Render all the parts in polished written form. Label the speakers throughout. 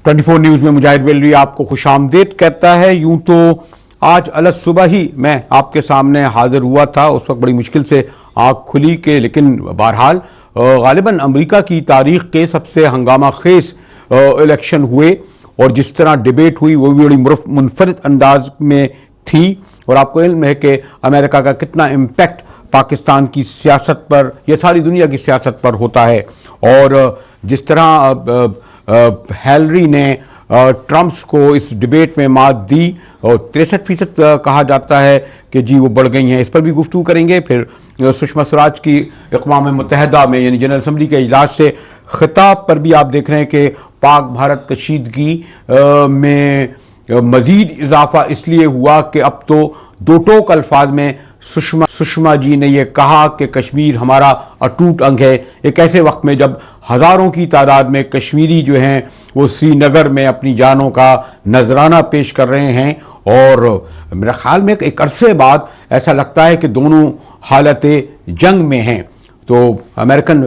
Speaker 1: 24 news में मुजाहिद Valerie आपको खुशामदीद कहता है। यूं तो आज अलग सुबह ही मैं आपके सामने हाजिर हुआ था, उस वक्त बड़ी मुश्किल से आंख खुली कि लेकिन बहरहाल गालिबन अमेरिका की तारीख के सबसे हंगामा खेज इलेक्शन हुए और जिस तरह डिबेट हुई वो भी बड़ी मुनफरिद अंदाज में थी। और आपको इल्म है कि अमेरिका का कितना इम्पैक्ट पाकिस्तान की सियासत पर या सारी दुनिया की सियासत पर होता है। और जिस तरह हिलरी ने ट्रंप्स को इस डिबेट में मात दी और 63% कहा जाता है कि जी वो बढ़ गई हैं, इस पर भी गुफ्तगू करेंगे। फिर सुषमा स्वराज की अक़वाम मुत्तहिदा में यानी जनरल असम्बली के इजलास से खिताब पर भी आप देख रहे हैं कि पाक भारत कशीदगी में मजीद इजाफा इसलिए हुआ कि अब तो दो टोक अल्फाज में सुषमा जी ने यह कहा कि कश्मीर हमारा अटूट अंग है। एक ऐसे वक्त में जब हजारों की तादाद में कश्मीरी जो हैं वो श्रीनगर में अपनी जानों का नजराना पेश कर रहे हैं। और मेरे ख्याल में एक अरसे बाद ऐसा लगता है कि दोनों हालत जंग में हैं। तो अमेरिकन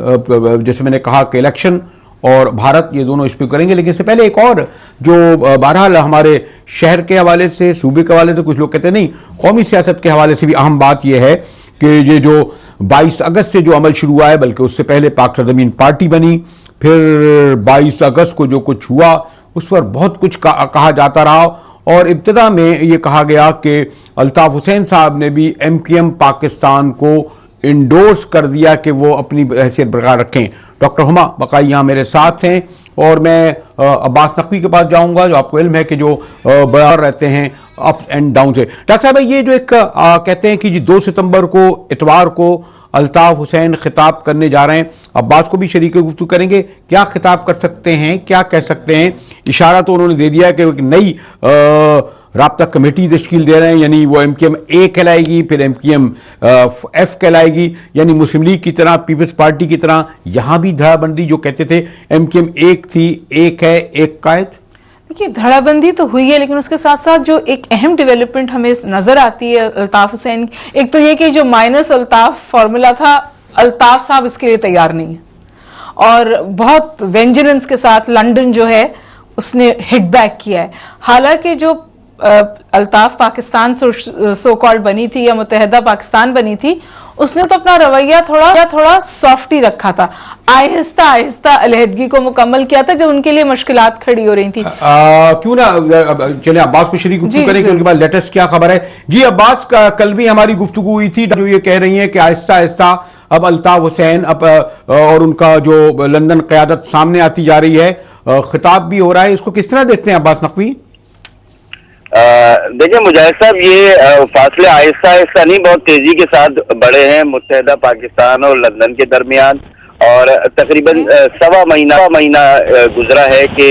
Speaker 1: जैसे मैंने कहा कि इलेक्शन और भारत ये दोनों इस पर करेंगे। लेकिन इससे पहले एक और जो बहरहाल हमारे शहर के हवाले से, सूबे के हवाले से, कुछ लोग कहते नहीं कौमी सियासत के हवाले से भी अहम बात यह है कि ये जो 22 अगस्त से जो अमल शुरू हुआ है, बल्कि उससे पहले पाक सरजमीन पार्टी बनी, फिर 22 अगस्त को जो कुछ हुआ उस पर बहुत कुछ कहा जाता रहा। और इब्तिदा में ये कहा गया कि अल्ताफ हुसैन साहब ने भी MQM पाकिस्तान को इंडोर्स कर दिया कि वो अपनी हैसियत बरकरार रखें। डॉक्टर हुमा बकाई यहाँ मेरे साथ हैं और मैं अब्बास नकवी के पास जाऊंगा जो आपको इल्म है कि जो बराबर रहते हैं अप एंड डाउन से। डॉक्टर साहब ये जो एक कहते हैं कि जी 2 सितंबर को इतवार को अल्ताफ हुसैन खिताब करने जा रहे हैं, अब्बास को भी शरीक गुफ्तगू करेंगे। क्या खिताब कर सकते हैं, क्या कह सकते हैं? इशारा तो उन्होंने दे दिया कि एक नई राब्ता कमेटी तश्कील दे रहे हैं, यानी वो MQM A कहलाएगी, फिर MQM F कहलाएगी, यानी मुस्लिम लीग की तरह, पीपल्स पार्टी की तरह। यहां भी धड़ाबंदी जो कहते थे MQM एक थी, एक है, एक कायद।
Speaker 2: देखिए धड़ाबंदी तो हुई है, लेकिन उसके साथ साथ जो एक अहम डेवलपमेंट हमें नजर आती है अल्ताफ हुसैन, एक तो ये कि जो माइनस अल्ताफ फॉर्मूला था, अल्ताफ साहब इसके लिए तैयार नहीं है और बहुत वेंजिनेंस के साथ लंदन जो है उसने हिट बैक किया है। हालांकि जो अल्ताफ पाकिस्तान सो कॉल्ड बनी थी या मुत्तहिदा पाकिस्तान बनी थी, उसने तो अपना रवैया थोड़ा सॉफ्ट ही रखा था, आहिस्ता आहिस्ता अलहदगी को मुकम्मल किया था जब उनके लिए मुश्किलात खड़ी हो रही थी।
Speaker 1: क्यों ना चले अब्बास को शरीक गुफ्तगू करें कि उनके बाद लेटेस्ट क्या खबर है। जी अब्बास, कल भी हमारी गुफ्तगू हुई थी जो ये कह रही है कि आहिस्ता आहिस्ता अब अल्ताफ हुसैन और उनका जो लंदन क़यादत सामने आती जा रही है, खिताब भी हो रहा है, इसको किस तरह देखते हैं अब्बास नकवी?
Speaker 3: देखिए मुजाहिद साहब, ये फासले आहिस्ता आहिस्ता नहीं बहुत तेजी के साथ बढ़े हैं मुत्तहिदा पाकिस्तान और लंदन के दरमियान। और तकरीबन सवा महीना गुजरा है कि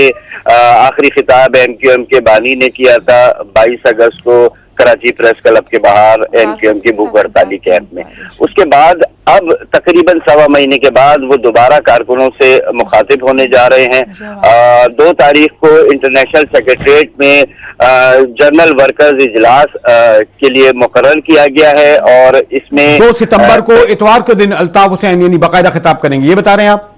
Speaker 3: आखिरी खिताब MQM के बानी ने किया था 22 अगस्त को कराची प्रेस क्लब के बाहर MQM के भूख हड़ताली कैंप में। उसके बाद अब तकरीबन सवा महीने के बाद वो दोबारा कारकुनों से मुखातिब होने जा रहे हैं। 2 तारीख को इंटरनेशनल सेक्रेटरीट में जनरल वर्कर्स इजलास के लिए मुकर्रर किया गया है और इसमें 2
Speaker 1: सितंबर को इतवार के दिन अल्ताफ हुसैन यानी बाकायदा खिताब करेंगे, ये बता रहे हैं आप?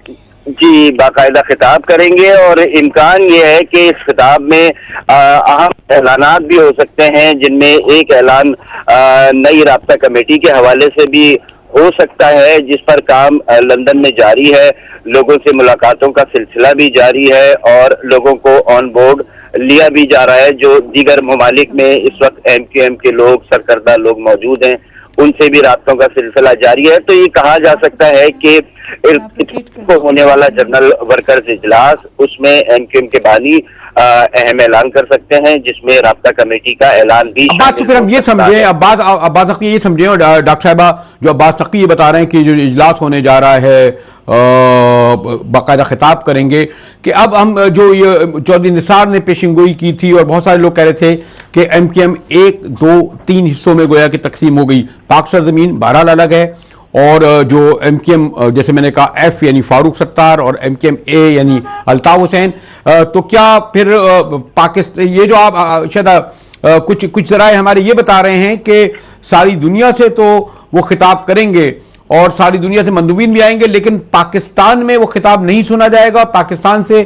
Speaker 3: जी, बाकायदा खिताब करेंगे और इम्कान ये है कि इस खिताब में अहम ऐलानात भी हो सकते हैं, जिनमें एक ऐलान नई राब्ता कमेटी के हवाले से भी हो सकता है जिस पर काम लंदन में जारी है। लोगों से मुलाकातों का सिलसिला भी जारी है और लोगों को ऑन बोर्ड लिया भी जा रहा है। जो दीगर ममालिक में इस वक्त MQM के लोग, सरकर्दा लोग मौजूद हैं, उनसे भी राब्तों का सिलसिला जारी है। तो ये कहा जा सकता है कि को होने वाला जनरल वर्कर्स इजलास, उसमें MQM के बानी अहम ऐलान कर सकते हैं, जिसमें राब्ता कमेटी का ऐलान भी।
Speaker 1: अब्बास तो फिर हम ये समझे, अब्बास नकवी ये समझे और डॉक्टर साहबा जो अब्बास नकवी ये बता रहे हैं कि जो इजलास होने जा रहा है बाकायदा खिताब करेंगे कि अब हम जो ये चौधरी निसार ने पेशिंगोई की थी और बहुत सारे लोग कह रहे थे कि MQM 1, 2, 3 हिस्सों में गोया कि तकसीम हो गई। पाक सरजमीन बहरहाल अलग है और जो MQM जैसे मैंने कहा F यानी फारूक सत्तार और MQM A यानी अल्ताफ हुसैन, तो क्या फिर पाकिस्तान ये जो आप शायद कुछ जराए हमारे ये बता रहे हैं कि सारी दुनिया से तो वो खिताब करेंगे और सारी दुनिया से मंदूबीन भी आएंगे, लेकिन पाकिस्तान में वो खिताब नहीं सुना जाएगा। पाकिस्तान से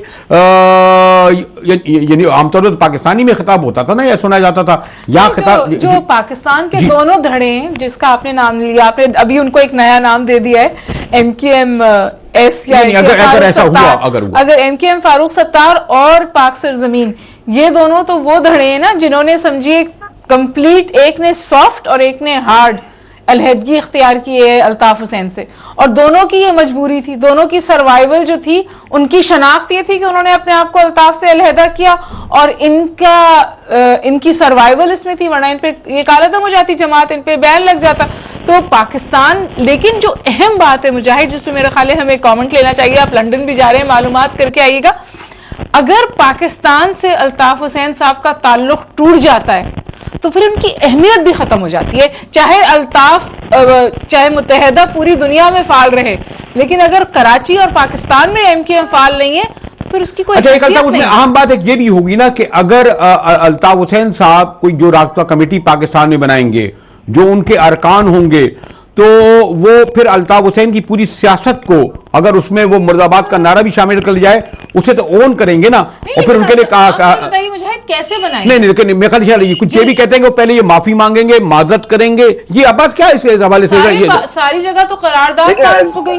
Speaker 1: यानी आमतौर पर पाकिस्तानी में खिताब होता था ना, या सुना जाता था, या खिताब
Speaker 2: जो पाकिस्तान के दोनों धड़े हैं जिसका आपने नाम लिया, आपने अभी उनको एक नया नाम दे दिया है, MQM एस, या
Speaker 1: अगर ऐसा हुआ, अगर
Speaker 2: MQM फारूक सत्तार और पाक सरजमीन, ये दोनों तो वो धड़े हैं ना जिन्होंने समझिए कंप्लीट, एक ने सॉफ्ट और एक ने हार्ड अलहदगी इख्तियार की है अल्ताफ हुसैन से, और दोनों की ये मजबूरी थी, दोनों की सर्वाइवल जो थी, उनकी शनाख्त ये थी कि उन्होंने अपने आप को अल्ताफ से अलहदा किया, और इनकी सर्वाइवल इसमें थी, वरना इन पे ये कालदम हो जाती जमात, इन पे बैन लग जाता। तो पाकिस्तान, लेकिन जो अहम बात है मुजाहिद, जिसपे मेरा ख्याल है हमें कॉमेंट लेना चाहिए, आप लंदन भी जा रहे हैं, मालूमात करके आइएगा, अगर पाकिस्तान से अल्ताफ हुसैन साहब का ताल्लुक टूट जाता है तो फिर उनकी अहमियत भी खत्म हो जाती है। चाहे अल्ताफ, चाहे मुत्तहदा पूरी दुनिया में फाल रहे, लेकिन अगर कराची और पाकिस्तान में MQM फाल नहीं है तो फिर उसकी कोई
Speaker 1: अच्छा, एक उसमें अहम बात एक ये भी होगी ना कि अगर अल्ताफ हुसैन साहब कोई जो राब्ता कमेटी पाकिस्तान में बनाएंगे, जो उनके अरकान होंगे, तो वो फिर अल्ताफ हुसैन की पूरी सियासत को, अगर उसमें वो मुर्दाबाद का नारा भी शामिल कर जाए, उसे तो ओन करेंगे ना, और फिर उनके लिए
Speaker 2: बताइए मुझे कैसे बनाएंगे?
Speaker 1: नहीं, लेकिन मेरे ख्याल ये कुछ ये भी कहते हैं कि वो पहले ये माफी मांगेंगे, माजरत करेंगे, ये अब्बास क्या है इसके हवाले से?
Speaker 2: सारी जगह तो करारदाद पास हो गई,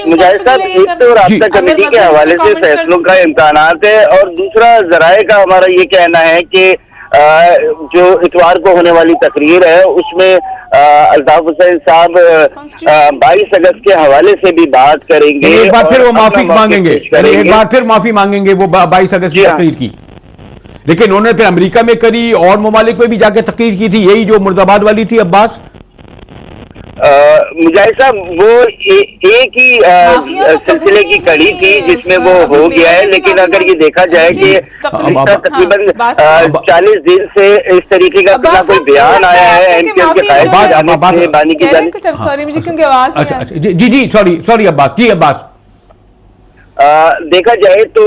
Speaker 3: मुजाहिद साहब, एक तो राब्ता कमेटी के हवाले से फैसलों का इम्कान है, और दूसरा जराए का हमारा ये कहना है कि जो इतवार को होने वाली तकरीर है उसमें अल्ताफ हुसैन साहब 22 अगस्त के हवाले से भी बात करेंगे,
Speaker 1: एक बार फिर वो माफी मांगेंगे, एक बार फिर माफी मांगेंगे वो 22 अगस्त की तकरीर की, लेकिन उन्होंने फिर अमेरिका में करी और ममालिक में भी जाके तकरीर की थी, यही जो मुर्दाबाद वाली थी अब्बास।
Speaker 3: मुजाहिद साहब, वो एक ही सिलसिले की कड़ी थी जिसमें वो हो गया है, लेकिन अगर ये देखा जाए कि तकरीबन 40 दिन से इस तरीके का कोई बयान आया है MQM के बानी की जानिब।
Speaker 2: सॉरी, मुझे क्योंकि आवाज
Speaker 1: जी सॉरी अब्बास जी। अब्बास,
Speaker 3: देखा जाए तो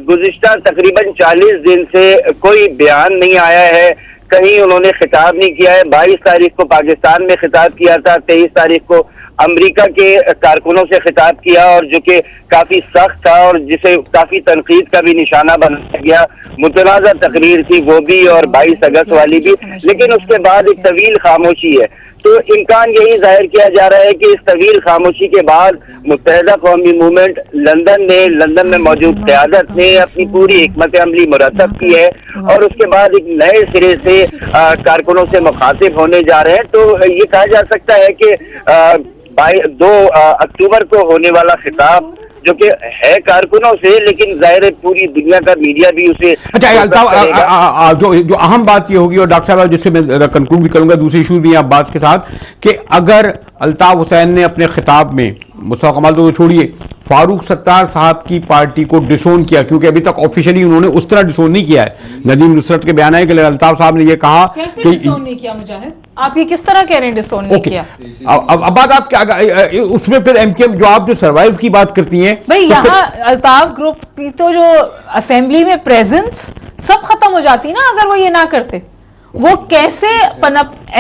Speaker 3: गुज़िश्ता तकरीबन 40 दिन से कोई बयान नहीं आया है, कहीं उन्होंने खिताब नहीं किया है। 22 तारीख को पाकिस्तान में खिताब किया था, 23 तारीख को अमेरिका के कारकुनों से खिताब किया, और जो कि काफी सख्त था और जिसे काफी तनकीद का भी निशाना बनाया गया। मुतनाज़ा तकरीर थी वो भी, और 22 अगस्त वाली भी, लेकिन उसके बाद एक तवील खामोशी है। तो इम्कान यही जाहिर किया जा रहा है कि इस तवील खामोशी के बाद मुत्तहिदा कौमी मूवमेंट लंदन में मौजूद क़यादत ने अपनी पूरी हिकमत अमली मुरतब की है, और उसके बाद एक नए सिरे से कारकुनों से मुखातिब होने जा रहे हैं। तो ये कहा जा सकता है कि 2 अक्टूबर को होने वाला खिताब जो कि है कारकुनों से, लेकिन जाहिर है पूरी दुनिया का मीडिया भी उसे।
Speaker 1: अच्छा, जो अहम बात ये होगी, और डॉक्टर साहब जिससे मैं कंक्लूड भी करूंगा, दूसरे इशू भी हैं अब्बास के साथ, कि अगर अल्ताफ हुसैन ने अपने खिताब में, मुस्तफा कमाल तो छोड़िए, फारूक सत्तार साहब की पार्टी को डिसोन किया, क्योंकि अभी तक ऑफिशियली उन्होंने उस तरह डिसोन नहीं किया है। नदीम नुसरत के बयान है कि अल्ताफ साहब ने यह कहा
Speaker 2: कि डिसोन नहीं किया। मुजाहिद, आप ये किस तरह कह रहे हैं डिसोन नहीं किया?
Speaker 1: अब बात आप क्या उसमें फिर MQM जो आप जो सर्वाइव की बात करती हैं
Speaker 2: भाई, तो यहाँ अल्ताफ ग्रुप की तो जो असेंबली में प्रेजेंस सब खत्म हो जाती ना अगर वो ये ना करते। वो कैसे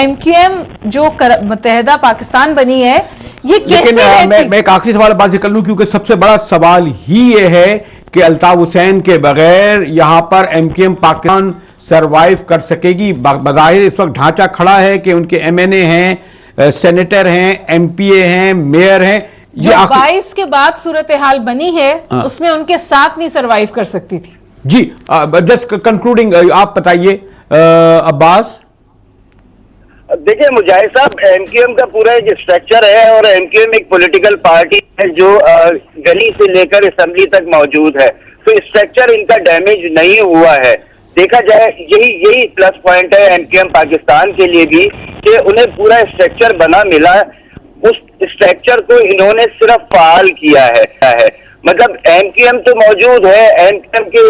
Speaker 2: MQM जो मुत्तहिदा पाकिस्तान बनी है, ये कैसे?
Speaker 1: लेकिन मैं एक आखिरी सवाल बात कर लूं, क्योंकि सबसे बड़ा सवाल ही ये है कि अल्ताफ हुसैन के बगैर यहां पर MQM पाकिस्तान सरवाइव कर सकेगी? बज़ाहिर इस वक्त ढांचा खड़ा है कि उनके MNA हैं, सेनेटर हैं, MPA हैं, मेयर हैं।
Speaker 2: जो 22 के बाद सूरत हाल बनी है उसमें उनके साथ नहीं सरवाइव कर सकती थी।
Speaker 1: जी, जस्ट कंक्लूडिंग आप बताइए अब्बास।
Speaker 3: देखिए मुजाहिद साहब, MQM का पूरा एक स्ट्रक्चर है, और MQM एक पॉलिटिकल पार्टी है जो गली से लेकर असेंबली तक मौजूद है। तो स्ट्रक्चर इनका डैमेज नहीं हुआ है। देखा जाए यही प्लस पॉइंट है MQM पाकिस्तान के लिए भी, कि उन्हें पूरा स्ट्रक्चर बना मिला। उस स्ट्रक्चर को इन्होंने सिर्फ फाल किया है। मतलब MQM तो मौजूद है, MQM के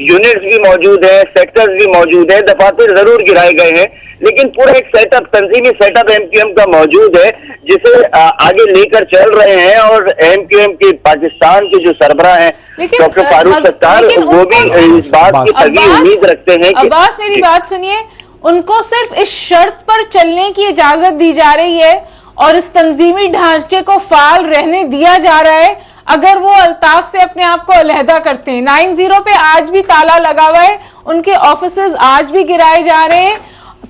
Speaker 3: यूनिट्स भी मौजूद है, सेक्टर्स भी मौजूद है, दफातर जरूर गिराए गए हैं, लेकिन पूरा एक सेटअप, तंजीमी सेटअप MQM का मौजूद है जिसे आगे लेकर चल रहे हैं। और MQM के पाकिस्तान के जो सरबराह हैं डॉक्टर फारूक सत्तार, वो भी इस बात की सभी उम्मीद रखते हैं कि
Speaker 2: अब्बास, मेरी बात सुनिए, उनको सिर्फ इस शर्त पर चलने की इजाजत दी जा रही है और इस तंजीमी ढांचे को फाल रहने दिया जा रहा है अगर वो अल्ताफ से अपने आप को अलहदा करते हैं। 90 पे आज भी ताला लगा हुआ है, उनके ऑफिसेज आज भी गिराए जा रहे हैं,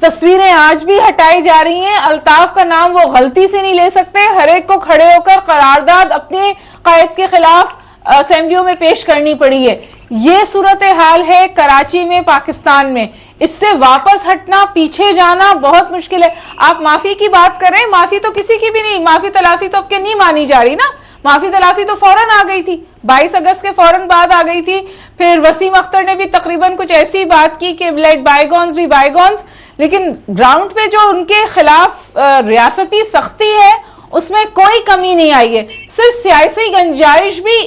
Speaker 2: तस्वीरें आज भी हटाई जा रही हैं। अल्ताफ का नाम वो गलती से नहीं ले सकते, हर एक को खड़े होकर करारदाद अपने कायद के खिलाफ असेंबलियों में पेश करनी पड़ी है। ये सूरत हाल है कराची में, पाकिस्तान में। इससे वापस हटना, पीछे जाना बहुत मुश्किल है। आप माफी की बात करें, माफी तो किसी की भी नहीं, माफी तलाफी तो आपके नहीं मानी जा रही ना। माफी तलाफी तो फौरन आ गई थी, 22 अगस्त के फौरन बाद आ गई थी। फिर वसीम अख्तर ने भी तकरीबन कुछ ऐसी बात की कि लेट बायगॉन्स बी बायगॉन्स, लेकिन ग्राउंड पे जो उनके खिलाफ रियासती सख्ती है उसमें कोई कमी नहीं आई है। सिर्फ सियासी गुंजाइश भी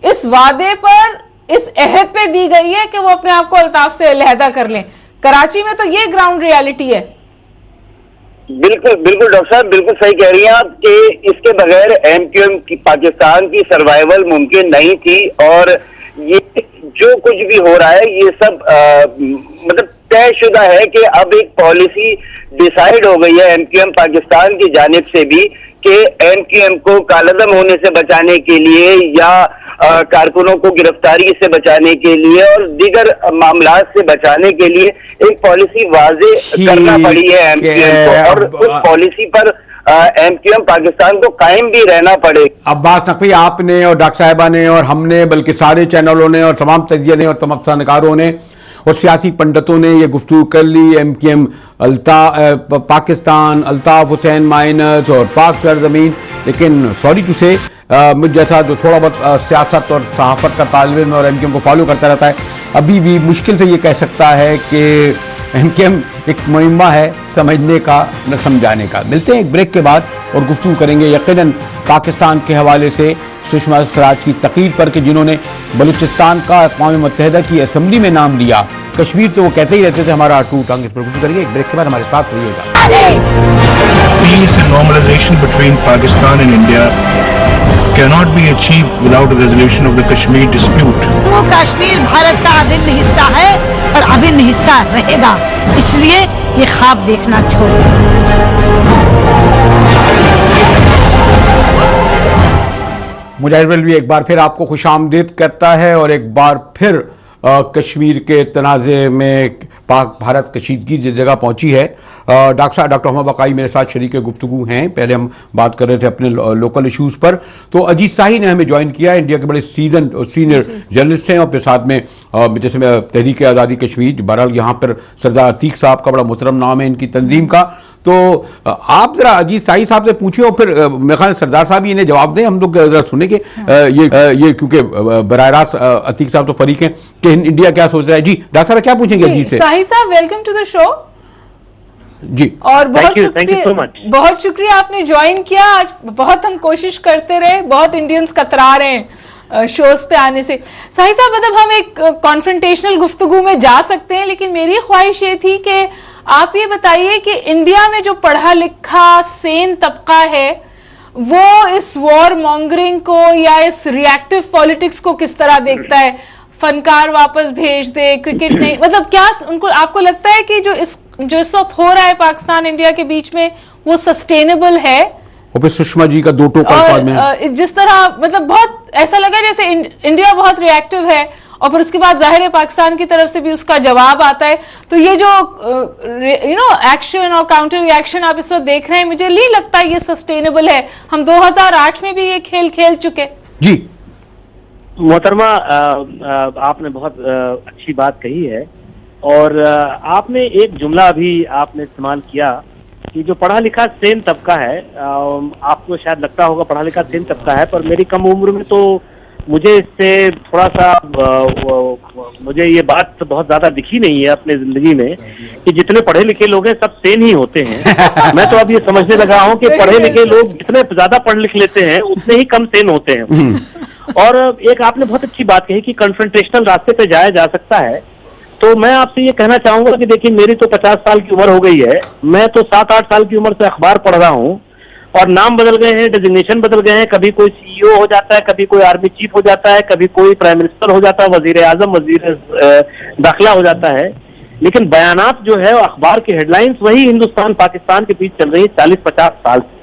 Speaker 2: इस वादे पर, इस अहद पे दी गई है कि वो अपने आप को अल्ताफ से अलहदा कर लें। कराची में तो ये ग्राउंड रियलिटी है।
Speaker 3: बिल्कुल बिल्कुल डॉक्टर साहब, बिल्कुल सही कह रही हैं आप कि इसके बगैर एमक्यूएम की पाकिस्तान की सर्वाइवल मुमकिन नहीं थी। और ये जो कुछ भी हो रहा है ये सब मतलब तयशुदा है कि अब एक पॉलिसी डिसाइड हो गई है एमक्यूएम पाकिस्तान की जानिब से भी कि एमक्यूएम को कालदम होने से बचाने के लिए या कारकुनों को गिरफ्तारी से बचाने के लिए और दीगर मामलात से बचाने के लिए एक पॉलिसी वाजे करना पड़ी है एमक्यूएम को, और उस पॉलिसी पर एमक्यूएम पाकिस्तान को कायम भी रहना पड़ेगा।
Speaker 1: अब्बास नकवी, आपने और डॉक्टर साहिबा ने और हमने, बल्कि सारे चैनलों ने और तमाम तजिए ने और तमाम सनकारों ने और सियासी पंडितों ने ये गुफ्तगू कर ली। एमक्यूएम पाकिस्तान, अल्ताफ हुसैन माइनस और पाक सरजमीन। लेकिन सॉरी टू से मुझ जैसा जो थोड़ा बहुत सियासत और सहाफत का तालिब इल्म और एमक्यूएम को फॉलो करता रहता है, अभी भी मुश्किल से ये कह सकता है कि एमक्यूएम एक मुहिम्मा है समझने का न समझाने का। मिलते हैं एक ब्रेक के बाद और गुफ्तगू करेंगे यकीनन पाकिस्तान के हवाले से सुषमा स्वराज की तकरीर पर कि जिन्होंने बलूचिस्तान का अक़वाम मुत्तहिदा की असम्बली में नाम लिया। कश्मीर तो वो कहते ही रहते थे हमारा अटूट अंग। इस पर गुफ्तगू करेंगे एक ब्रेक के बाद, हमारे साथ रहिएगा।
Speaker 4: Peace and normalization between Pakistan and India cannot be achieved without a resolution of the Kashmir dispute.
Speaker 5: वो कश्मीर भारत का अभिन्न हिस्सा है और अभिन्न हिस्सा रहेगा, इसलिए ये ख्वाब देखना छोड़ दें।
Speaker 1: मुजाहिर भी एक बार फिर आपको खुशामदीद कहता है और एक बार फिर कश्मीर के तनाज़े में पाक भारत कशीदगी जिस जगह पहुंची है। डॉक्टर मोहम्मद बकाई मेरे साथ शरीक गुफ्तगू हैं। पहले हम बात कर रहे थे अपने लोकल इशूज़ पर, तो अजीत शाही ने हमें ज्वाइन किया। इंडिया के बड़े सीनियर जर्नलिस्ट हैं और फिर साथ में जैसे तहरीक आज़ादी कश्मीर, बहरहाल यहाँ पर सरदार अतीक साहब का बड़ा मोहतरम नाम है इनकी तंजीम का। तो आप जरा अजीत शाही साहब से पूछिए और फिर मेरे ख्याल सरदार साहब ही इन्हें जवाब दें, हम लोग जरा सुने कि ये क्योंकि बराह रास्त अतीक साहब तो फरीक हैं कि इंडिया क्या सोच रहा है। जी डॉक्टर साहब क्या पूछेंगे अजीत से?
Speaker 2: शाही साहब, वेलकम टू द शो।
Speaker 1: जी,
Speaker 2: और
Speaker 3: थैंक यू सो मच।
Speaker 2: बहुत शुक्रिया आपने ज्वाइन किया। आज बहुत हम कोशिश करते रहे, बहुत इंडियंस कतरा रहे हैं शोज पे आने से। शाही साहब, मतलब हम एक कॉन्फ्रंटेशनल गुफ्तगू में जा सकते हैं, लेकिन मेरी ख्वाहिश ये थी कि आप ये बताइए कि इंडिया में जो पढ़ा लिखा सेन तबका है वो इस वॉर मॉन्गरिंग को या इस रिएक्टिव पॉलिटिक्स को किस तरह देखता है? फनकार वापस भेज दे, क्रिकेट नहीं, मतलब क्या उनको, आपको लगता है कि जो इस वक्त हो रहा है पाकिस्तान इंडिया के बीच में वो सस्टेनेबल है?
Speaker 1: और फिर सुषमा जी का दो टोकन में
Speaker 2: जिस तरह मतलब बहुत ऐसा लगा जैसे इंडिया बहुत रिएक्टिव है और फिर उसके बाद जाहिर है पाकिस्तान की तरफ से भी उसका जवाब आता है। तो ये जो एक्शन और काउंटर रिएक्शन आप इस वक्त देख रहे हैं, मुझे नहीं लगता ये सस्टेनेबल है। हम 2008 में भी ये खेल खेल चुके। जी
Speaker 6: मोहतरमा, आपने बहुत अच्छी बात कही है और आपने एक जुमला अभी आपने इस्तेमाल किया कि जो पढ़ा लिखा सेन तबका है, आपको शायद लगता होगा पढ़ा लिखा सेन तबका है, पर मेरी कम उम्र में तो मुझे इससे थोड़ा सा मुझे ये बात बहुत ज्यादा दिखी नहीं है अपने जिंदगी में कि जितने पढ़े लिखे लोग हैं सब सेन ही होते हैं। मैं तो अब ये समझने लगा हूँ कि पढ़े लिखे लोग जितने ज्यादा पढ़ लिख लेते हैं उतने ही कम सेन होते हैं। और एक आपने बहुत अच्छी बात कही कि कन्फ्रंटेशनल रास्ते पे जाया जा सकता है। तो मैं आपसे ये कहना चाहूंगा कि देखिए, मेरी तो 50 साल की उम्र हो गई है, मैं तो 7-8 साल की उम्र से अखबार पढ़ रहा हूँ और नाम बदल गए हैं, डेजिग्नेशन बदल गए हैं, कभी कोई सीईओ हो जाता है, कभी कोई आर्मी चीफ हो जाता है, कभी कोई प्राइम मिनिस्टर हो जाता है, वजीर आजम, वजीर दाखिला हो जाता है, लेकिन बयानात जो है अखबार की हेडलाइंस वही हिंदुस्तान पाकिस्तान के बीच चल रही है 40-50 साल से।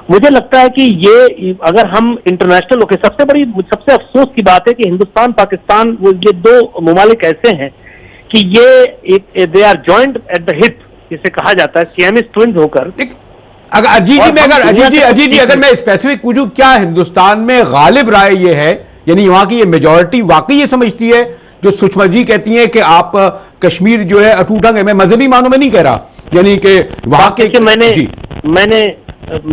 Speaker 6: मुझे लगता है कि ये अगर हम इंटरनेशनल होके सबसे अफसोस की बात है कि हिंदुस्तान पाकिस्तान ये दो ममालिक ऐसे हैं कि ये they are joint at the hip, जिसे कहा जाता है सियामिस ट्विन्स होकर।
Speaker 1: अगर अजीत जी अगर मैं स्पेसिफिक पूछूं, क्या हिंदुस्तान में गालिब राय ये है, यानी वहां की ये मेजॉरिटी वाकई ये समझती है जो सुषमा जी कहती हैं कि आप कश्मीर जो है अटूट अंग है, मैं मजहबी मानों में नहीं कह रहा, यानी कि वहां के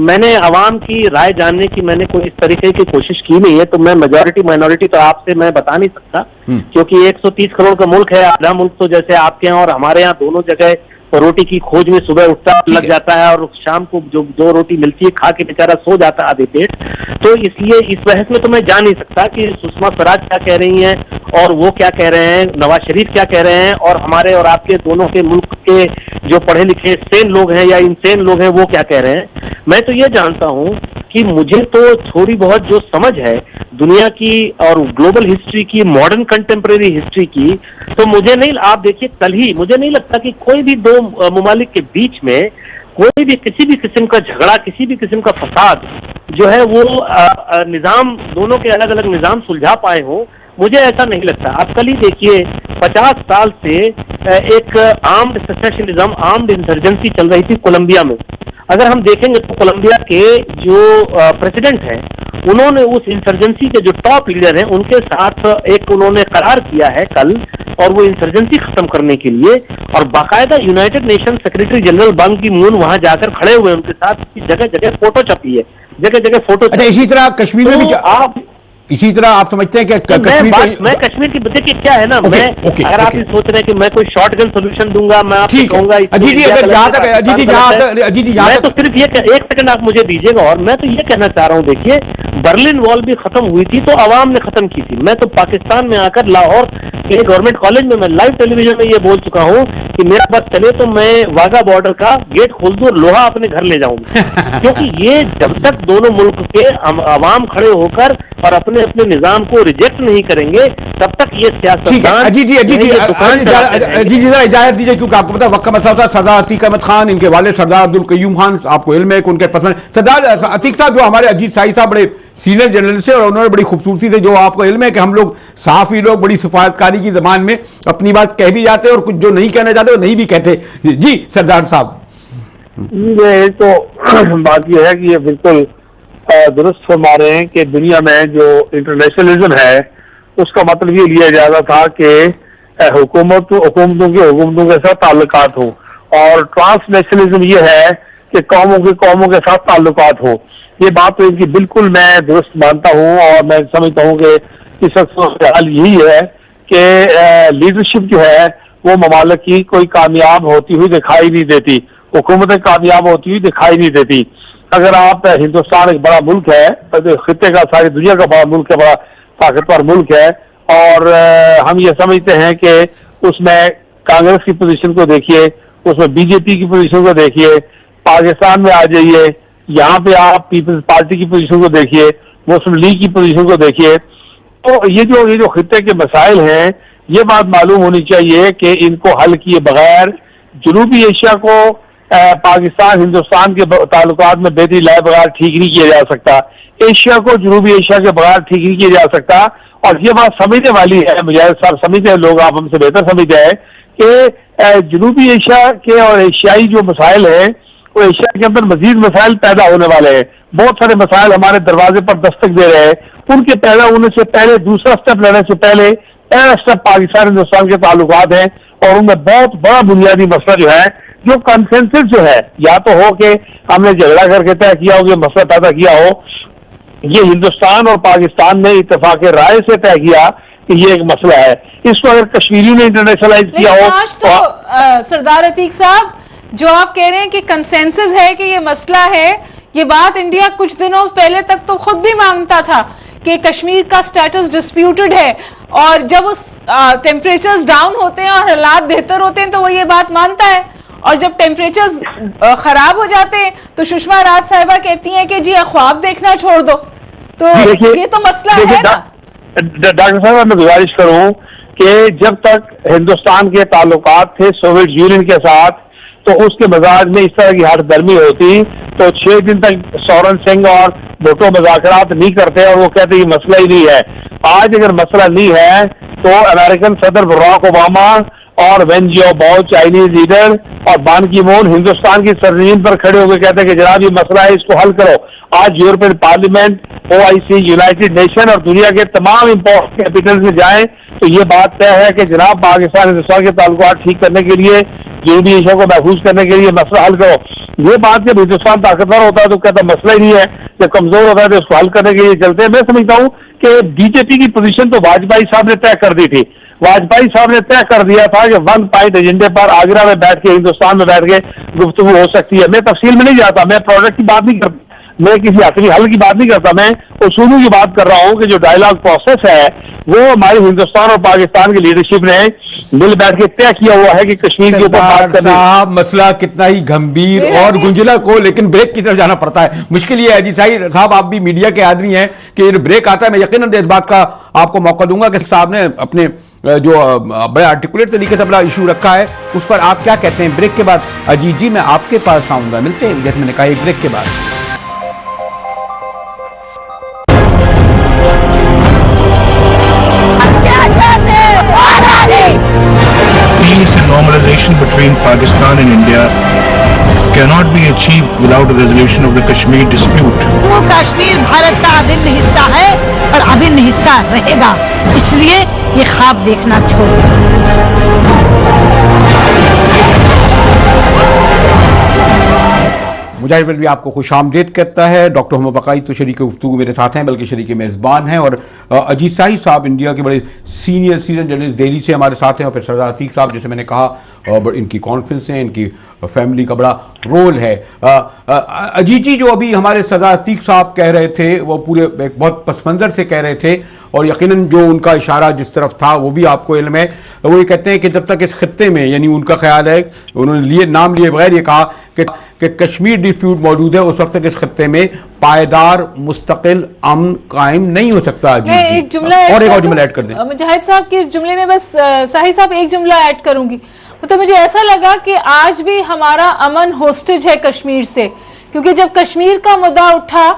Speaker 6: मैंने आवाम की राय जानने की मैंने कोई इस तरीके की कोशिश की नहीं है, तो मैं मेजॉरिटी माइनॉरिटी तो आपसे मैं बता नहीं सकता, क्योंकि 130 करोड़ का मुल्क है। आधा मुल्क तो जैसे आपके यहाँ और हमारे यहाँ दोनों जगह रोटी की खोज में सुबह उठता लग जाता है और शाम को जो 2 रोटी मिलती है खा के बेचारा सो जाता है आधे पेट। तो इसलिए इस बहस में तो मैं जा नहीं सकता कि सुषमा स्वराज क्या कह रही हैं और वो क्या कह रहे हैं, नवाज शरीफ क्या कह रहे हैं, और हमारे और आपके दोनों के मुल्क के जो पढ़े लिखे सेन लोग हैं या इनसेन लोग हैं वो क्या कह रहे हैं। मैं तो ये जानता हूं कि मुझे तो थोड़ी बहुत जो समझ है दुनिया की और ग्लोबल हिस्ट्री की, मॉडर्न कंटेम्प्रेरी हिस्ट्री की, तो मुझे नहीं, आप देखिए कल ही, मुझे नहीं लगता कि कोई भी दो ममालिक के बीच में कोई भी किसी भी किस्म का झगड़ा, किसी भी किस्म का फसाद जो है वो निजाम, दोनों के अलग अलग निजाम सुलझा पाए हो, मुझे ऐसा नहीं लगता। आप कल ही देखिए 50 साल से एक आर्म्ड सेसेशनिज्म, आर्म्ड इंसर्जेंसी चल रही थी कोलंबिया में। अगर हम देखेंगे तो कोलंबिया के जो प्रेसिडेंट हैं उन्होंने उस इंसर्जेंसी के जो टॉप लीडर हैं उनके साथ एक उन्होंने करार किया है कल, और वो इंसर्जेंसी खत्म करने के लिए, और बाकायदा यूनाइटेड नेशन सेक्रेटरी जनरल बान की मून वहां जाकर खड़े हुए उनके साथ, जगह जगह फोटो छपी है, जगह जगह फोटो।
Speaker 1: अच्छा, इसी तरह कश्मीर में भी आप इसी तरह आप समझते हैं कि
Speaker 6: मैं कश्मीर की देखिए क्या है ना, अगर आप ये सोच रहे हैं कि मैं कोई शॉर्टगन सोल्यूशन दूंगा, मैं आपको कहूंगा मैं तो सिर्फ ये, एक सेकंड आप मुझे दीजिएगा, और मैं तो ये कहना चाह रहा हूँ, देखिए बर्लिन वॉल भी खत्म हुई थी तो अवाम ने खत्म की थी। मैं तो पाकिस्तान में आकर लाहौर के गवर्नमेंट कॉलेज में मैं लाइव टेलीविजन में ये बोल चुका हूँ कि मेरा बस चले तो मैं वाघा बॉर्डर का गेट खोल दूं और लोहा अपने घर ले जाऊंगा क्योंकि ये जब तक दोनों मुल्क के अवाम खड़े होकर और अपने अपने निजाम को रिजेक्ट नहीं करेंगे तब तक ये सियासतदान
Speaker 1: इजाजत दीजिए, क्योंकि आपको पता वक्त का मसला था। सरदार अतीक अहमद खान, इनके वाले सरदार अब्दुल कयूम खान, आपको इल्म है कि उनके पसंद सरदार अतीक साहब जो हमारे अजीत शाही साहब बड़े सीनियर जर्नलिस्ट है और उन्होंने बड़ी खूबसूरती से, जो आपको इल्म है कि हम लोग साफ ही लोग बड़ी सिफायतकारी की जबान में अपनी बात कह भी जाते हैं और कुछ जो नहीं कहना चाहते वो नहीं भी कहते। जी सरदार साहब।
Speaker 7: ये तो बात यह है कि ये बिल्कुल दुरुस्त फरमा रहे हैं कि दुनिया में जो इंटरनेशनलिज्म है उसका मतलब ये लिया जाता था कि हुकूमतों के साथ ताल्लुकात हो, और ट्रांसनेशनलिज्म ये है कि कौमों के साथ ताल्लुकात हो। ये बात तो इनकी बिल्कुल मैं दुरुस्त मानता हूँ और मैं समझता हूँ कि इस वक्त हाल यही है कि लीडरशिप जो है वो ममालिक की कोई कामयाब होती हुई दिखाई नहीं देती, हुकूमतें कामयाब होती हुई दिखाई नहीं देती। अगर आप, हिंदुस्तान एक बड़ा मुल्क है, खित्ते का, सारी दुनिया का बड़ा मुल्क है, बड़ा ताकतवर मुल्क है, और हम ये समझते हैं कि उसमें कांग्रेस की पोजीशन को देखिए, उसमें बीजेपी की पोजीशन को देखिए, पाकिस्तान में आ जाइए, यहाँ पे आप पीपल्स पार्टी की पोजीशन को देखिए, मुस्लिम लीग की पोजीशन को देखिए। तो ये जो खित्ते के मसाइल हैं, ये बात मालूम होनी चाहिए कि इनको हल किए बगैर जनूबी एशिया को पाकिस्तान हिंदुस्तान के ताल्लुकात में बेहतरी लाए बगैर ठीक नहीं किया जा सकता, एशिया को जनूबी एशिया के बगैर ठीक नहीं किया जा सकता। और ये बात समझने वाली है, मुजाहिद साहब समझते हैं, लोग आप हमसे बेहतर समझते हैं कि जनूबी एशिया के और एशियाई जो मसाइल हैं वो एशिया के अंदर मजीद मसाइल पैदा होने वाले हैं। बहुत सारे मसाइल हमारे दरवाजे पर दस्तक दे रहे हैं, उनके पैदा होने से पहले, दूसरा स्टेप लेने से पहले पहला स्टेप पाकिस्तान हिंदुस्तान के ताल्लुकात हैं, और उनमें बहुत बड़ा बुनियादी मसला जो है, जो कंसेंसस जो है, या तो हो कि हमने झगड़ा करके तय किया हो, कि मसला पैदा किया हो, ये हिंदुस्तान और पाकिस्तान ने इत्तेफाक राय से तय किया कि ये एक मसला है, इसको अगर कश्मीरी ने इंटरनेशनलाइज किया हो।
Speaker 2: आज तो सरदार अतीक साहब जो आप कह रहे हैं कि कंसेंसस है कि ये मसला है, ये बात इंडिया कुछ दिनों पहले तक तो खुद भी मांगता था कि कश्मीर का स्टेटस डिस्प्यूटेड है, और जब उस टेम्परेचर्स डाउन होते हैं और हालात बेहतर होते हैं तो वो ये बात मानता है, और जब टेम्परेचर्स खराब हो जाते हैं तो सुषमा राज साहिबा कहती हैं कि जी ख्वाब देखना छोड़ दो। तो ये तो मसला है ना।
Speaker 7: डॉक्टर साहब, मैं गुजारिश करूं कि जब तक हिंदुस्तान के ताल्लुकात थे सोवियत यूनियन के साथ, तो उसके मजाज में इस तरह की हर दर्मी होती तो 6 दिन तक सोरेन सिंह और भुट्टो मुज़ाकरात नहीं करते और वो कहते ये मसला ही नहीं है। आज अगर मसला नहीं है तो अमेरिकन सदर बराक ओबामा और वेन जियाओबाओ चाइनीज लीडर और बान की मून हिंदुस्तान की सरजमीन पर खड़े होकर कहते हैं कि जनाब ये मसला है, इसको हल करो। आज European parliament, OIC, United nation और दुनिया के तमाम इम्पोर्टेंट कैपिटल में जाएं तो ये बात तय है कि जनाब पाकिस्तान हिंदुस्तान के ताल्लुकात ठीक करने के लिए, जनूबी एशिया को महफूज करने के लिए मसला हल करो। ये बात जब हिंदुस्तान ताकतवर होता है तो कहता मसला ही नहीं है, जब कमजोर होता है तो उसको हल करने के लिए चलते हैं। मैं समझता हूँ कि बीजेपी की पोजीशन तो वाजपेयी साहब ने तय कर दी थी। वाजपेयी साहब ने तय कर दिया था कि 1 पॉइंट एजेंडे पर आगरा में बैठ के, हिंदुस्तान में बैठ के गुफ्तगू हो सकती है। मैं तफसील में नहीं जाता, मैं प्रोजेक्ट की बात नहीं करता, मैं किसी आखिरी हल की बात नहीं करता, मैं उसूलों की बात कर रहा हूं कि जो डायलॉग प्रोसेस है वो हमारे हिंदुस्तान और पाकिस्तान की लीडरशिप ने मिल बैठ के तय किया हुआ है कि कश्मीर के ऊपर बात करनी।
Speaker 1: साहब मसला कितना ही गंभीर और गुंजलक हो, लेकिन ब्रेक की तरफ जाना पड़ता है। मुश्किल ये है जी साहब, आप भी मीडिया के आदमी हैं कि ब्रेक आता है। मैं यकीनन इस बात का आपको मौका दूंगा कि साहब ने अपने जो बड़ा आर्टिकुलेट तरीके से बड़ा इशू रखा है उस पर आप क्या कहते हैं। ब्रेक के बाद अजीत जी मैं आपके पास आऊंगा, मिलते हैं जैसे मैंने कहा एक ब्रेक के बाद।
Speaker 4: Peace and normalization between Pakistan and India cannot be achieved without a resolution of the Kashmir dispute.
Speaker 5: वो कश्मीर भारत का अभिन्न हिस्सा है और अभिन्न हिस्सा रहेगा, इसलिए ये ख्वाब देखना छोड़ दो।
Speaker 1: मुजाहिद भी आपको खुशामदीद कहता है। डॉक्टर मोहम्मद बकाई तो शरीक गुफ्तगू मेरे साथ हैं, बल्कि शरीक मेज़बान हैं, और अजीत शाही साहब इंडिया के बड़े सीनियर जर्नलिस्ट दिल्ली से हमारे साथ हैं, और फिर सरदार अतीक साहब जैसे मैंने कहा इनकी कॉन्फ्रेंस है, इनकी फैमिली का बड़ा रोल है। अजीत जी जो अभी हमारे सरदार अतीक साहब कह रहे थे वो पूरे एक बहुत पस मंजर से कह रहे थे, और यकीनन जो उनका इशारा जिस तरफ था वो भी आपको इल्म है। वो ये कहते हैं कि जब तक इस खित्ते में, यानी उनका ख्याल है, उन्होंने नाम लिए बगैर ये कहा कि कश्मीर डिस्प्यूट मौजूद है, उस वक्त तक इस खित्ते में पायदार मुस्तकिल अमन कायम नहीं हो सकता।
Speaker 2: एक जुमला
Speaker 1: और एक और जुमला ऐड कर दें
Speaker 2: मुजाहिद साहब के जुमले में, बस शाही साहब एक जुमला ऐड करूंगी। मतलब मुझे ऐसा लगा कि आज भी हमारा अमन होस्टेज है कश्मीर से, क्योंकि जब कश्मीर का मुद्दा उठा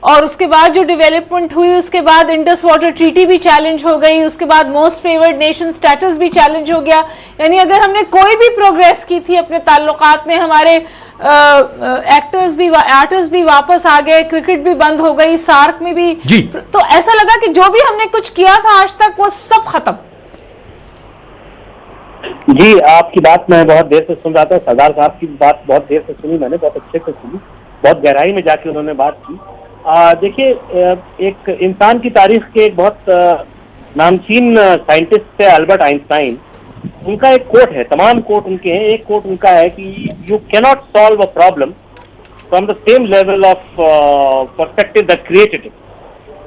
Speaker 2: और उसके बाद जो डेवलपमेंट हुई, उसके बाद इंडस वाटर ट्रीटी भी चैलेंज हो गई, उसके बाद मोस्ट फेवर्ड नेशन स्टेटस भी चैलेंज हो गया। यानी अगर हमने कोई भी प्रोग्रेस की थी अपने ताल्लुकात में, हमारे आर्टिस्ट भी वापस आ गए, क्रिकेट भी बंद हो गई, सार्क में भी
Speaker 1: जी।
Speaker 2: तो ऐसा लगा कि जो भी हमने कुछ किया था आज तक वो सब खत्म।
Speaker 6: जी, आपकी बात मैं बहुत देर से सुन रहा था, सरदार साहब की बात बहुत देर से सुनी मैंने, बहुत अच्छे से सुनी, बहुत गहराई में जाके उन्होंने बात की। देखिए, एक इंसान की तारीख के एक बहुत नामचीन साइंटिस्ट थे अल्बर्ट आइंस्टाइन, उनका एक कोट है, तमाम कोट उनके हैं, एक कोट उनका है कि you cannot solve a problem from the same level of perspective that created it.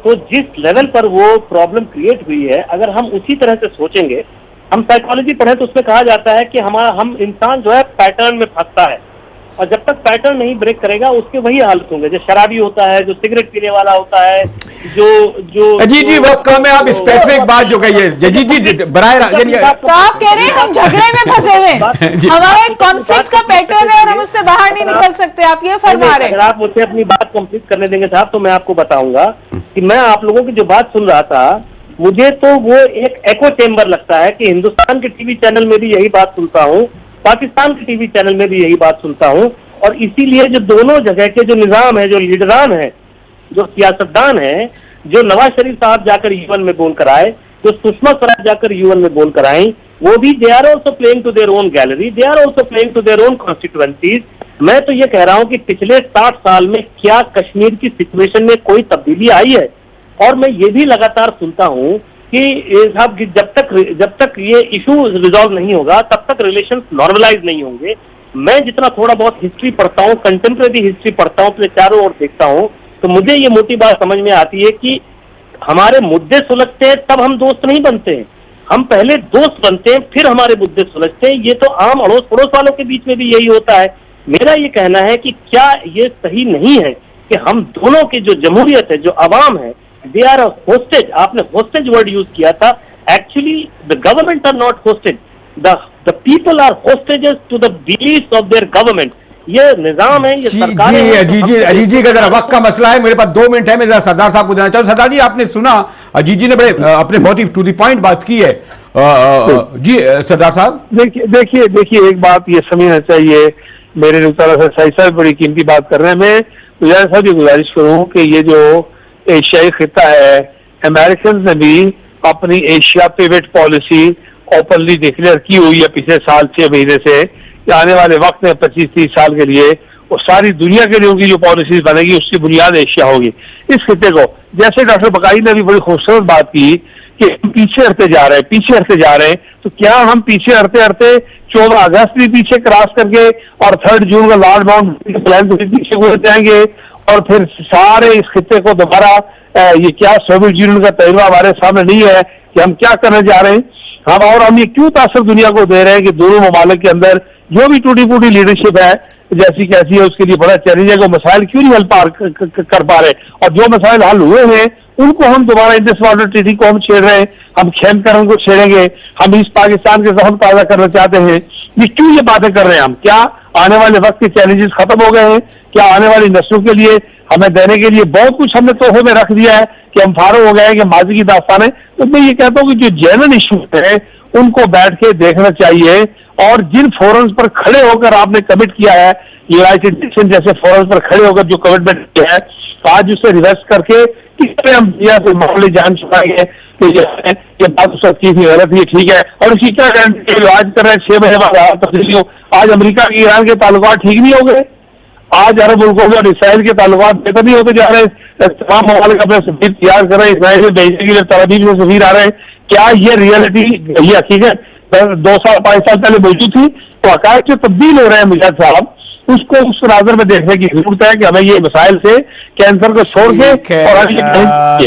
Speaker 6: तो जिस लेवल पर वो प्रॉब्लम क्रिएट हुई है, अगर हम उसी तरह से सोचेंगे, हम साइकोलॉजी पढ़े तो उसमें कहा जाता है कि हम इंसान जो है पैटर्न में फंसता है, और जब तक पैटर्न नहीं ब्रेक करेगा उसके वही हालत होंगे। जो शराबी होता है, जो सिगरेट पीने वाला होता है, जो
Speaker 1: जी बहुत कम है। आप स्पेसिफिक बात जो कहिए जी बराए
Speaker 2: तो आप कह रहे हैं हम झगड़े में फंसे हुए, हमारा एक कॉन्फ्लिक्ट का पैटर्न है और हम उससे बाहर नहीं निकल सकते, आप ये फरमा रहे हैं।
Speaker 6: अगर आप मुझसे अपनी बात कंप्लीट करने देंगे साहब तो मैं आपको बताऊंगा कि मैं आप लोगों की जो बात सुन रहा था, मुझे तो वो एक एको चेम्बर लगता है कि हिंदुस्तान के टीवी चैनल में भी यही बात सुनता हूँ, पाकिस्तान के टीवी चैनल में भी यही बात सुनता हूँ, और इसीलिए जो दोनों जगह के जो निजाम है, जो लीडरान है, जो सियासतदान है, जो नवाज शरीफ साहब जाकर यूएन में बोल कर आए, जो सुषमा स्वराज जाकर यूएन में बोल कर आई, वो भी they are also playing to their own gallery, they are also playing to their own constituencies. मैं तो ये कह रहा हूँ कि पिछले 60 साल में क्या कश्मीर की सिचुएशन में कोई तब्दीली आई है? और मैं ये भी लगातार सुनता हूँ कि साहब जब तक ये इशू रिजॉल्व नहीं होगा तब तक रिलेशंस नॉर्मलाइज नहीं होंगे। मैं जितना थोड़ा बहुत हिस्ट्री पढ़ता हूँ, कंटेम्प्रेरी हिस्ट्री पढ़ता हूँ, अपने चारों ओर देखता हूँ, तो मुझे ये मोटी बात समझ में आती है कि हमारे मुद्दे सुलझते हैं तब हम दोस्त नहीं बनते हैं, हम पहले दोस्त बनते हैं फिर हमारे मुद्दे सुलझते हैं। ये तो आम अड़ोस पड़ोस वालों के बीच में भी यही होता है। मेरा ये कहना है कि क्या ये सही नहीं है कि हम दोनों की जो जमहूरियत है, जो अवाम है, दे आर होस्टेज। आपने होस्टेज वर्ड यूज किया था, actually the government are not hostage, the people are hostages to the beliefs of their government. ये निजाम है, ये सरकार है।
Speaker 1: अजीत जी का जरा वक्त का मसला है, मेरे पास 2 मिनट है, मैं जरा सरदार साहब को देना चाहूँ। सरदार जी, आपने सुना अजीत जी ने बड़े अपने बहुत ही टू द पॉइंट बात की है। जी सरदार साहब,
Speaker 7: देखिए एक बात ये समझना चाहिए, मेरे तरह से सही साहब बड़ी कीमती बात कर रहे हैं। मैं गुजारिश साहब ये गुजारिश करूँ कि ये जो एशियाई खिता है, अमेरिकन ने भी अपनी Asia pivot policy openly declare की हुई है पिछले साल 6 महीने से, कि आने वाले वक्त में 25-30 साल के लिए वो सारी दुनिया के लिए उनकी जो पॉलिसीज बनेगी उसकी बुनियाद एशिया होगी। इस खिते को, जैसे डॉक्टर बकाई ने भी बड़ी खूबसूरत बात की कि हम पीछे हटते जा रहे हैं, तो क्या हम पीछे हटते 14 अगस्त भी पीछे क्रॉस करके और 3 जून का लॉर्ड माउंट के प्लान को भी पीछे गुजर जाएंगे, और फिर सारे इस खिते को दोबारा ये क्या सोवियत यूनियन का तजुर्बा हमारे सामने नहीं है कि हम क्या करने जा रहे हैं। हम ये क्यों तासर दुनिया को दे रहे हैं कि दोनों ममालिक के अंदर जो भी टूटी फूटी लीडरशिप है जैसी कैसी है उसके लिए बड़ा चैलेंज है, वो मसाइल क्यों नहीं हल कर पा रहे, और जो मसाइल हल हुए हैं उनको हम दोबारा इंडस वाटर ट्रीटी को हम छेड़ रहे हैं, हम खेमकरण को छेड़ेंगे, हम ईस्ट पाकिस्तान के जख्म ताजा करना चाहते हैं। ये क्यों ये बातें कर रहे हैं हम? क्या आने वाले वक्त के चैलेंजेस खत्म हो गए हैं? क्या आने वाली नस्लों के लिए हमें देने के लिए बहुत कुछ हमने तोहफे में रख दिया है कि हम फारो हो गए हैं कि माजी की दास्तान है? तो मैं ये कहता हूँ कि जो जेन्युइन इशू है उनको बैठ के देखना चाहिए, और जिन फोरम्स पर खड़े होकर आपने कमिट किया है, यूनाइटेड नेशन जैसे फोरम्स पर खड़े होकर जो कमिटमेंट किया है, आज उसे रिवर्स करके किस तरह हम दुनिया से मामले जान चुकाएंगे कि ये बात उसका ठीक है, गलत है, ठीक है, और इसकी क्या गारंटी आज कर रहे हैं 6 महीने बाद तब्दीली हो। आज अमेरिका की ईरान के ताल्लुकात ठीक नहीं हो गए, आज अरब मुल्कों में और इसराइल के ताल्लुकात बेहतर नहीं होते जा रहे हैं, तमाम ममालिक अपने सफीर तैयार कर रहे हैं, इसराइल में भेजने के लिए तलबीब से सफीर आ रहे हैं। क्या ये रियलिटी, ये हकीकत 2 साल 5 साल पहले मौजूद थी? तो अकायद जो तब्दील हो रहे हैं मुजाहिद साहब, उसको उस नजर में देखने की जरूरत है कि हमें ये मसाइल से कैंसर को छोड़ के और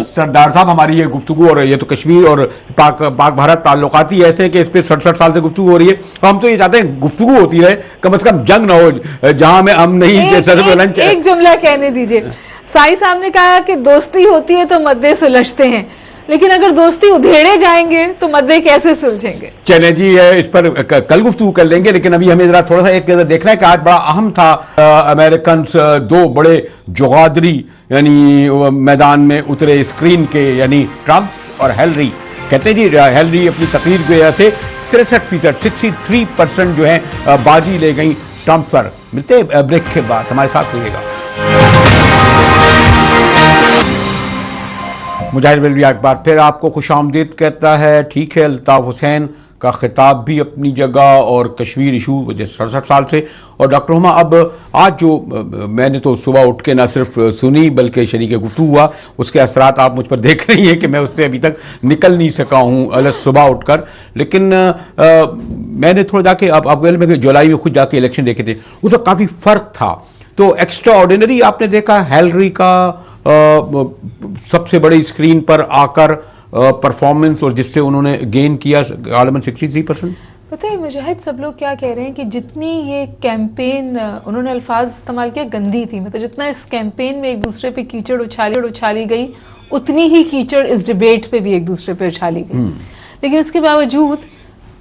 Speaker 1: सरदार साहब, हमारी ये गुफ्तगू और ये तो कश्मीर और पाक भारत ताल्लुकात ही ऐसे कि इस पे 67 साल से गुफ्तगू हो रही है। हम तो ये चाहते हैं गुफ्तगू होती रहे, कम से कम जंग ना हो जहां में हम नहीं।
Speaker 2: एक जुमला कहने दीजिए। साई साहब ने कहा कि दोस्ती होती है तो मद्दे सुलझते हैं, लेकिन अगर दोस्ती उधेड़े जाएंगे तो मद्दे कैसे सुलझेंगे?
Speaker 1: चले जी, इस पर कल गुफ्तगू कर लेंगे, लेकिन अभी हमें जरा थोड़ा सा एक देखना है कि आज बड़ा अहम था। अमेरिकन 2 बड़े जुगादरी यानी मैदान में उतरे स्क्रीन के, यानी ट्रम्प और हेलरी। कहते हैं जी, हेलरी अपनी तकरीर की वजह से 63%, 63% जो है बाजी ले गई ट्रम्प पर। मिलते ब्रेक के बाद, हमारे साथ रहिएगा। मुजाहिद बेलवी एक बार फिर आपको खुशामदीद कहता है। ठीक है, अल्ताफ हुसैन का खिताब भी अपनी जगह और कश्मीर इशू 67 साल से। और डॉक्टर हुमा, अब आज जो मैंने तो सुबह उठ के ना सिर्फ सुनी बल्कि शरीक गुफ्तगू हुआ, उसके असरात आप मुझ पर देख रही हैं कि मैं उससे अभी तक निकल नहीं सका हूँ अलग सुबह उठकर। लेकिन मैंने थोड़ा जाके अब में जुलाई में खुद जाके इलेक्शन देखे थे, उसका काफ़ी फ़र्क था। तो एक्स्ट्रा ऑर्डिनरी आपने देखा हेलरी का सबसे बड़ी स्क्रीन पर आकर परफॉर्मेंस, और जिससे उन्होंने गेन किया गालिबन 63%।
Speaker 2: पता है मुजाहिद, सब लोग क्या कह रहे हैं कि जितनी ये कैंपेन, उन्होंने अल्फाज इस्तेमाल किया, गंदी थी, मतलब जितना इस कैंपेन में एक दूसरे पे कीचड़ उछाली गई, उतनी ही कीचड़ इस डिबेट पे भी एक दूसरे पे उछाली गई। लेकिन इसके बावजूद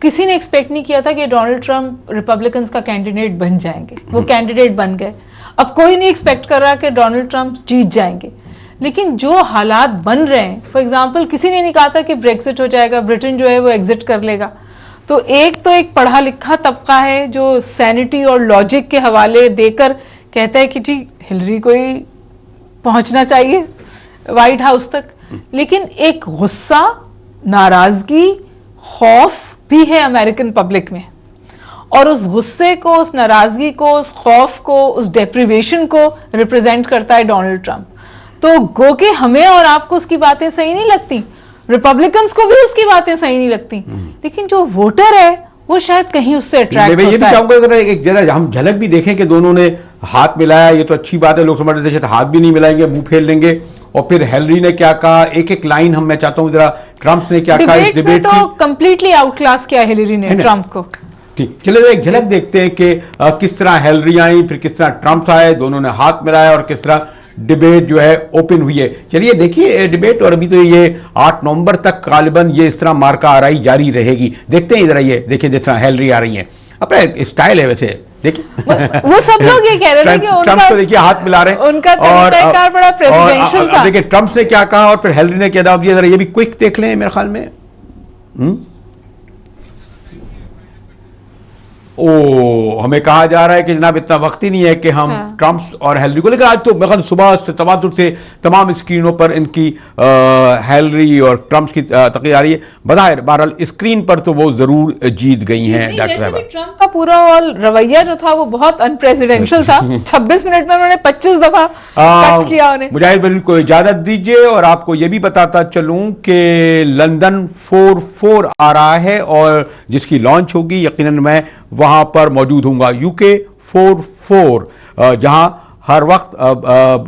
Speaker 2: किसी ने एक्सपेक्ट नहीं किया था कि डोनाल्ड ट्रंप रिपब्लिकन्स का कैंडिडेट बन जाएंगे। वो कैंडिडेट बन गए। अब कोई नहीं एक्सपेक्ट कर रहा कि डोनाल्ड ट्रंप जीत जाएंगे, लेकिन जो हालात बन रहे हैं, फॉर एग्जांपल किसी ने नहीं कहा था कि ब्रेक्सिट हो जाएगा, ब्रिटेन जो है वो एग्जिट कर लेगा। तो एक पढ़ा लिखा तबका है जो सैनिटी और लॉजिक के हवाले देकर कहता है कि जी हिलरी को ही पहुंचना चाहिए व्हाइट हाउस तक। लेकिन एक गुस्सा, नाराजगी, खौफ भी है अमेरिकन पब्लिक में, और उस गुस्से को, उस नाराजगी को, उस खौफ को, उस डेप्रिवेशन को रिप्रेजेंट करता है डोनाल्ड ट्रंप। तो गो के हमें और आपको उसकी बातें सही नहीं लगती, रिपब्लिकन्स को भी उसकी बातें सही नहीं लगती, लेकिन जो वोटर है वो शायद कहीं उससे अट्रैक्ट होता है।
Speaker 1: ये भी चाहूंगा एक जरा हम झलक भी देखें कि दोनों ने हाथ मिलाया, ये तो अच्छी बात है। लोग समझ रहे थे हाथ भी नहीं मिलाएंगे, मुंह फेर लेंगे। और फिर हेलरी ने क्या कहा, एक लाइन हम मैं चाहता हूं जरा ट्रंप ने क्या कहा इस डिबेट
Speaker 2: में। तो कंप्लीटली आउटक्लास किया हिलरी ने ट्रंप को।
Speaker 1: ठीक, चलिए एक झलक देखते हैं कि किस तरह हेलरी आई, फिर किस तरह ट्रंप आए, दोनों ने हाथ मिलाया और किस तरह डिबेट जो है ओपन हुई है। चलिए देखिए डिबेट, और अभी तो ये 8 नवंबर तक गालिबन ये इस तरह मार्का आराई जारी रहेगी। देखते हैं इधर, ये देखिए जिस तरह हेलरी आ रही है, अपना स्टाइल है वैसे देखिए
Speaker 2: वो सब लोग ये कह रहे थे कि
Speaker 1: ट्रम्प तो देखिए हाथ मिला रहे हैं
Speaker 2: उनका तरीकाकार बड़ा प्रेसिडेंशियल था।
Speaker 1: देखिए ट्रम्प ने क्या कहा और फिर हेलरी ने क्या जवाब दिया, जरा ये भी क्विक देख लें मेरे ख्याल में। हमें कहा जा रहा है कि जनाब इतना वक्त ही नहीं है कि हम ट्रम्प और हेलरी को, लेकिन आज तो मैं सुबह से तवातुर से तमाम स्क्रीनों पर इनकी हेलरी और ट्रम्प की तकरीर आ रही है। बज़ाहिर बहरहाल स्क्रीन पर तो वो जरूर जीत गई हैं डॉक्टर साहब।
Speaker 2: ट्रम्प का पूरा और रवैया जो था वो बहुत अनप्रेसिडेंशियल था। 26 मिनट में उन्होंने 25 दफा कट किया उन्हें।
Speaker 1: मुजाहिद बिल को इजाजत दीजिए और आपको यह भी बताता चलूं कि लंदन 4-4 आ रहा है और जिसकी लॉन्च होगी यकीनन मैं वहां पर मौजूद होऊंगा। यूके 4-4 जहां हर वक्त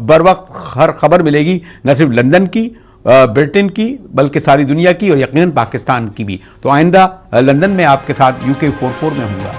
Speaker 1: बर वक्त हर खबर मिलेगी, न सिर्फ लंदन की, ब्रिटेन की, बल्कि सारी दुनिया की और यकीनन पाकिस्तान की भी। तो आइंदा लंदन में आपके साथ यूके 4-4 में होऊंगा।